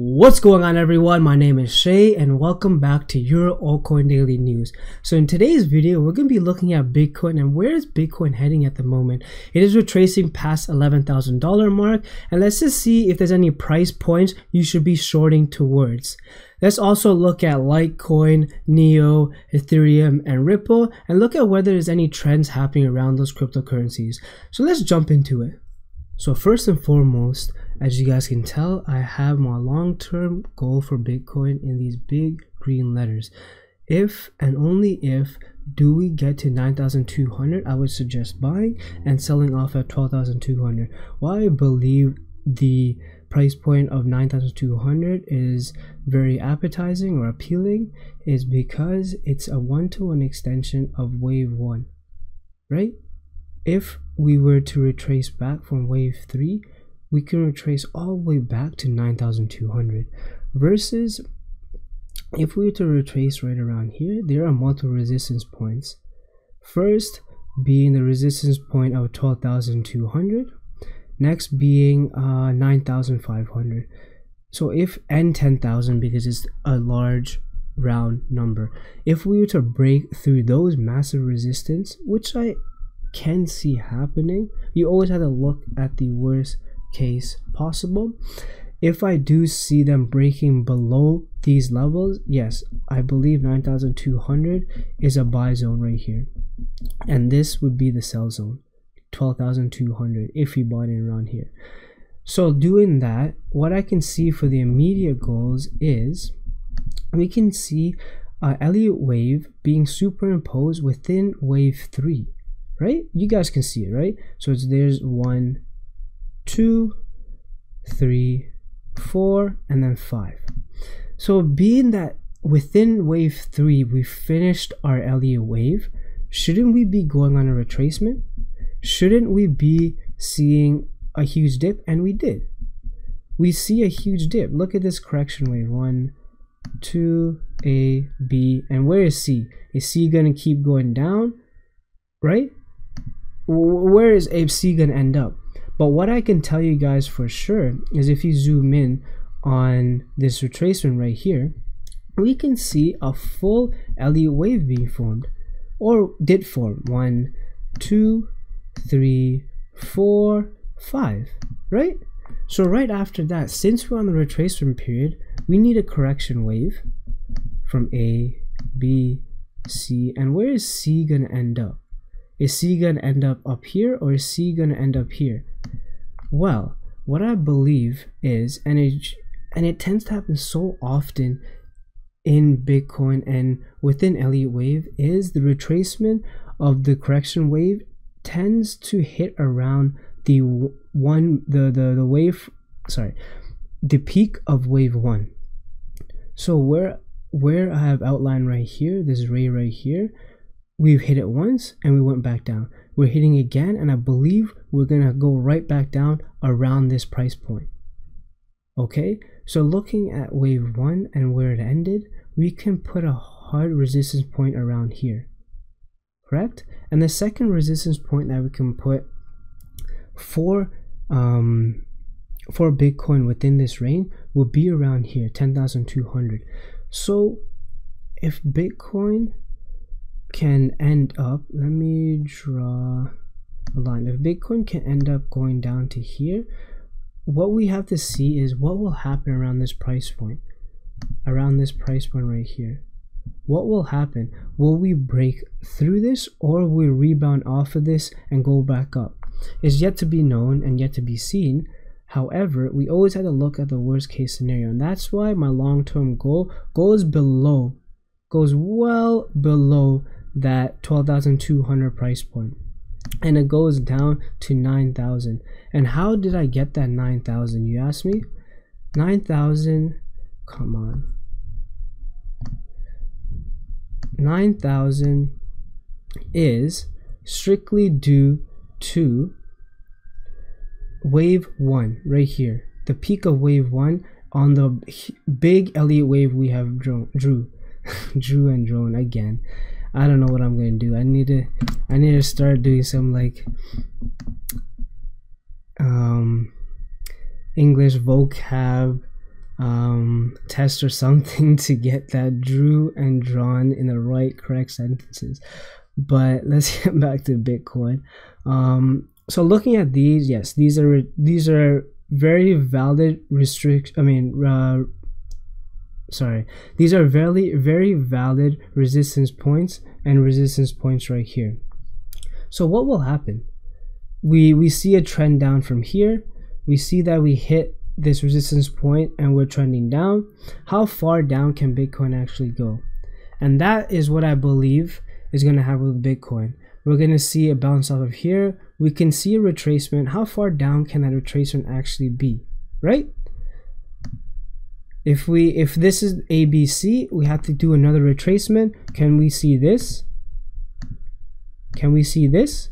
What's going on, everyone? My name is Shay and welcome back to your Altcoin Daily News. So in today's video, we're going to be looking at Bitcoin and where is Bitcoin heading at the moment. It is retracing past $11,000 mark, and let's just see if there's any price points you should be shorting towards. Let's also look at Litecoin, Neo, Ethereum, and Ripple, and look at whether there's any trends happening around those cryptocurrencies. So let's jump into it. So first and foremost, as you guys can tell, I have my long-term goal for Bitcoin in these big green letters. If and only if do we get to 9,200, I would suggest buying and selling off at 12,200. Why I believe the price point of 9,200 is very appetizing or appealing is because it's a one-to-one extension of wave 1, right? If we were to retrace back from wave 3, we can retrace all the way back to 9,200 versus if we were to retrace right around here, there are multiple resistance points. First being the resistance point of 12,200, next being 9,500. So if and 10,000 because it's a large round number. If we were to break through those massive resistance, which I can see happening, you always have to look at the worst case possible. If I do see them breaking below these levels, yes, I believe 9,200 is a buy zone right here, and this would be the sell zone, 12,200 if you bought in around here. So doing that, what I can see for the immediate goals is we can see Elliott wave being superimposed within wave 3, right? You guys can see it, right? So there's 1, 2, 3, 4, and then 5. So being that within wave 3 we finished our Elliott wave, shouldn't we be going on a retracement? Shouldn't we be seeing a huge dip? And we did. We see a huge dip. Look at this correction wave. 1, 2, A, B, and where is C? Is C gonna keep going down, right? Where is C gonna end up? But what I can tell you guys for sure is if you zoom in on this retracement right here, we can see a full Elliott wave being formed, or did form. 1, 2, 3, 4, 5, right? So right after that, since we're on the retracement period, we need a correction wave from A, B, C, and where is C gonna end up? Is C gonna end up here, or is C gonna end up here? Well, what I believe is, and it tends to happen so often in Bitcoin and within Elliott wave, is the retracement of the correction wave tends to hit around the peak of wave 1. So where I have outlined right here, this ray right here, we've hit it once and we went back down. We're hitting again, and I believe we're gonna go right back down around this price point. Okay, so looking at wave 1 and where it ended, we can put a hard resistance point around here, correct? And the second resistance point that we can put for Bitcoin within this range will be around here, 10,200. So if Bitcoin can end up, let me draw a line. If Bitcoin can end up going down to here, what we have to see is what will happen around this price point, right here. What will happen? Will we break through this, or will we rebound off of this and go back up? It's yet to be known and yet to be seen. However, we always have to look at the worst case scenario, and that's why my long-term goal goes well below that 12,200 price point, and it goes down to 9,000. And how did I get that 9,000, you ask me? 9,000, come on, 9,000 is strictly due to wave 1 right here, the peak of wave 1 on the big Elliott wave we have drew and drawn again. I don't know what I'm gonna do. I need to start doing some like English vocab test or something to get that drew and drawn in the right correct sentences. But let's get back to Bitcoin. So looking at these, yes, these are very valid these are very valid resistance points and resistance points right here. So what will happen? We see a trend down from here. We see that we hit this resistance point and we're trending down. How far down can Bitcoin actually go? And that is what I believe is going to happen with Bitcoin. We're going to see a bounce off of here. We can see a retracement. How far down can that retracement actually be, right? If this is ABC, we have to do another retracement. Can we see this? Can we see this?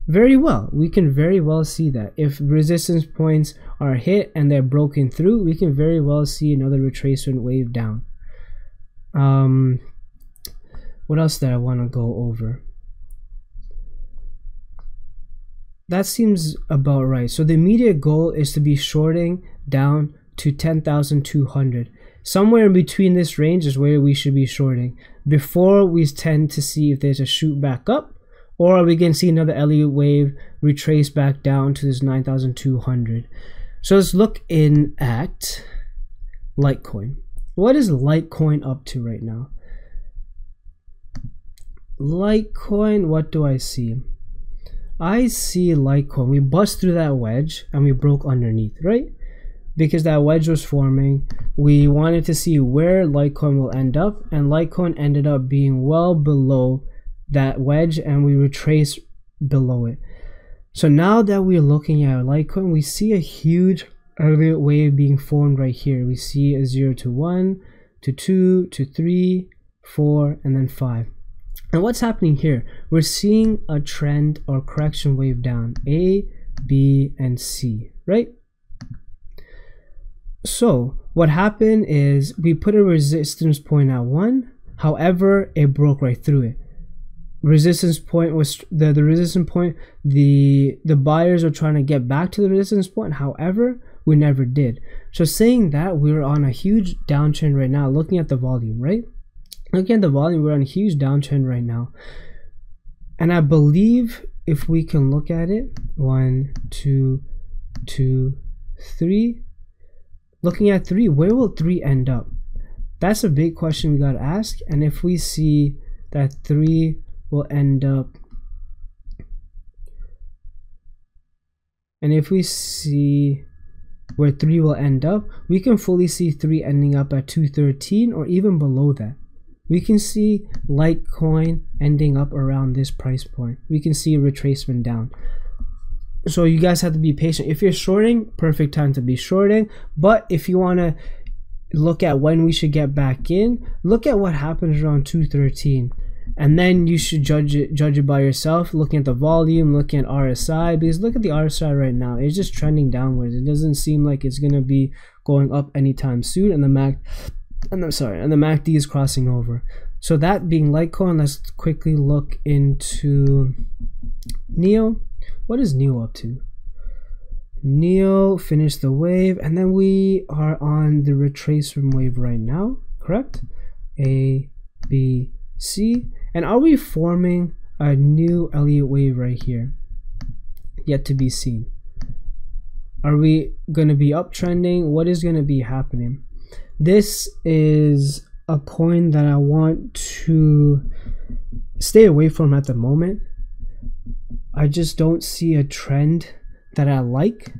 Very well. We can very well see that. If resistance points are hit and they're broken through, we can very well see another retracement wave down. What else did I want to go over? That seems about right. So the immediate goal is to be shorting down to 10,200. Somewhere in between this range is where we should be shorting before we tend to see if there's a shoot back up, or we can see another Elliott wave retrace back down to this 9,200. So let's look in at Litecoin. What is Litecoin up to right now? Litecoin, what do I see? I see Litecoin, we bust through that wedge and we broke underneath, right? Because that wedge was forming. We wanted to see where Litecoin will end up, and Litecoin ended up being well below that wedge and we retraced below it. So now that we're looking at Litecoin, we see a huge Elliott wave being formed right here. We see a 0 to 1 to 2 to 3, 4, and then 5. And what's happening here? We're seeing a trend or correction wave down, A, B, and C, right? So what happened is we put a resistance point at 1, however, it broke right through it. Resistance point was the resistance point, the buyers are trying to get back to the resistance point, however, we never did. So saying that, we're on a huge downtrend right now, looking at the volume, right? Looking at the volume, we're on a huge downtrend right now. And I believe if we can look at it, 1, 2, 2, 3. Looking at 3, where will 3 end up? That's a big question we got to ask. And if we see that 3 will end up, and if we see where 3 will end up, we can fully see 3 ending up at 213 or even below that. We can see Litecoin ending up around this price point. We can see a retracement down. So you guys have to be patient. If you're shorting, perfect time to be shorting. But if you want to look at when we should get back in, look at what happens around 213. And then you should judge it by yourself, looking at the volume, looking at RSI, because look at the RSI right now. It's just trending downwards. It doesn't seem like it's going to be going up anytime soon, and the MACD is crossing over. So that being Litecoin, let's quickly look into NEO. What is NEO up to? NEO finished the wave, and then we are on the retracement wave right now, correct? A, B, C. And are we forming a new Elliott wave right here? Yet to be seen. Are we going to be uptrending? What is going to be happening? This is a coin that I want to stay away from at the moment. I just don't see a trend that I like.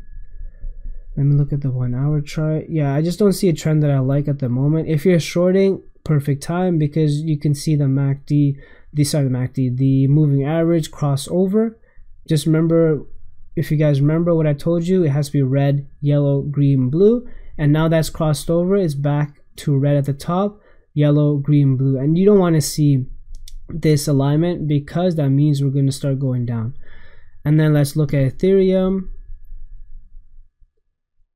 Let me look at the 1 hour chart. Yeah, I just don't see a trend that I like at the moment. If you're shorting, perfect time, because you can see the MACD, the moving average cross over. Just remember, if you guys remember what I told you, it has to be red, yellow, green, blue, and now that's crossed over. It's back to red at the top, yellow, green, blue, and you don't want to see this alignment because that means we're going to start going down. And then let's look at Ethereum.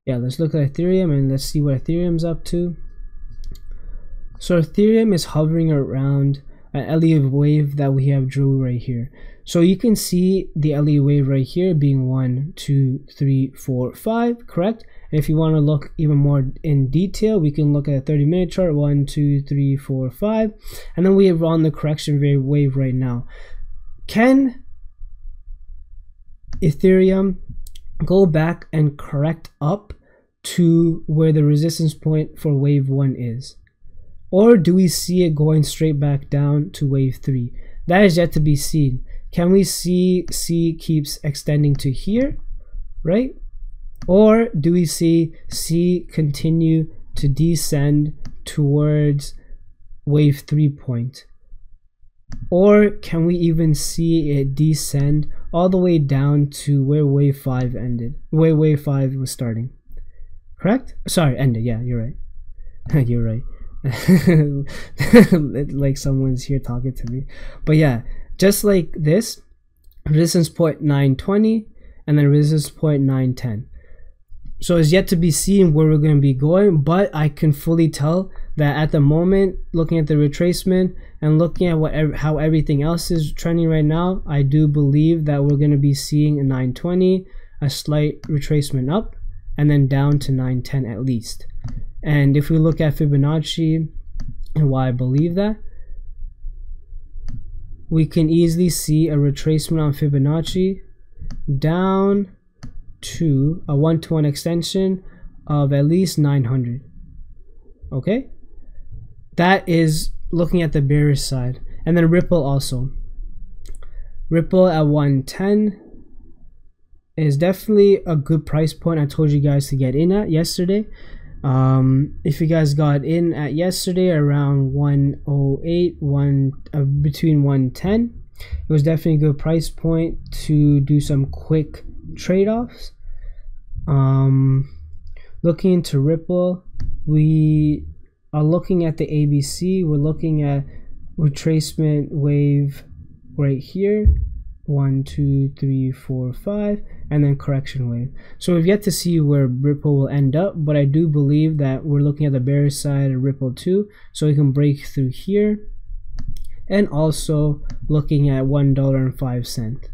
Yeah, let's look at Ethereum and let's see what Ethereum's up to. So Ethereum is hovering around LE wave that we have drew right here. So you can see the LE wave right here being 1, 2, 3, 4, 5, correct? And if you want to look even more in detail, we can look at a 30-minute chart, 1, 2, 3, 4, 5, and then we have on the correction wave right now. Can Ethereum go back and correct up to where the resistance point for wave 1 is? Or do we see it going straight back down to wave 3? That is yet to be seen. Can we see C keeps extending to here, right? Or do we see C continue to descend towards wave 3 point? Or can we even see it descend all the way down to where wave 5 ended, where wave 5 was starting? Correct? Sorry, ended. Yeah, you're right. You're right. Like someone's here talking to me. But yeah, just like this, resistance point 920 and then resistance point 910. So it's yet to be seen where we're going to be going, but I can fully tell that at the moment, looking at the retracement and looking at how everything else is trending right now, I do believe that we're going to be seeing a 920, a slight retracement up, and then down to 910 at least. And if we look at Fibonacci and why I believe that, we can easily see a retracement on Fibonacci down to a 1-to-1 extension of at least 900. Okay, that is looking at the bearish side. And then Ripple also. Ripple at 110 is definitely a good price point. I told you guys to get in at yesterday. If you guys got in at yesterday around 108, between 110, it was definitely a good price point to do some quick trade-offs. Looking into Ripple, we are looking at the ABC. We're looking at retracement wave right here, 1, 2, 3, 4, 5, and then correction wave. So we've yet to see where Ripple will end up, but I do believe that we're looking at the bearish side of Ripple too, so we can break through here, and also looking at $1.05.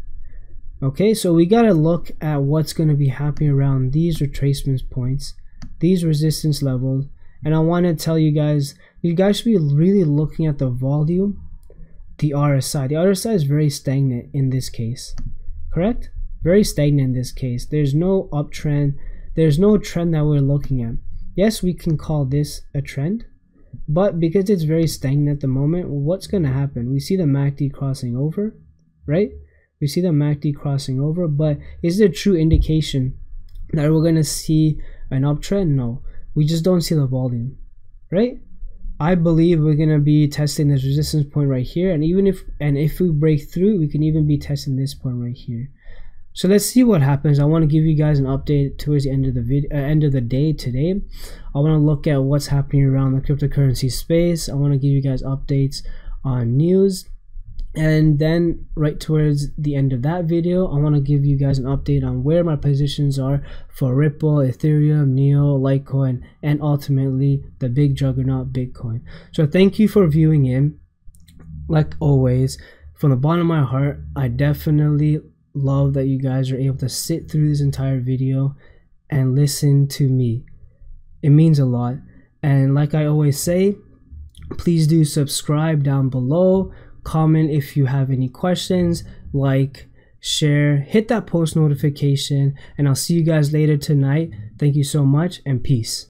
Okay, so we gotta look at what's going to be happening around these retracement points, these resistance levels, and I want to tell you guys should be really looking at the volume, the RSI. The RSI is very stagnant in this case, correct? Very stagnant in this case. There's no uptrend. There's no trend that we're looking at. Yes, we can call this a trend, but because it's very stagnant at the moment, what's going to happen? We see the MACD crossing over, right? We see the MACD crossing over, but is it a true indication that we're going to see an uptrend? No, we just don't see the volume, right? I believe we're going to be testing this resistance point right here, and if we break through, we can even be testing this point right here. So let's see what happens. I want to give you guys an update towards the end of the end of the day today. I want to look at what's happening around the cryptocurrency space. I want to give you guys updates on news. And then right towards the end of that video, I want to give you guys an update on where my positions are for Ripple, Ethereum, Neo, Litecoin, and ultimately the big juggernaut Bitcoin. So thank you for viewing in. Like always, from the bottom of my heart, I definitely love that you guys are able to sit through this entire video and listen to me. It means a lot. And like I always say, please do subscribe down below. Comment if you have any questions, like, share, hit that post notification, and I'll see you guys later tonight. Thank you so much, and peace.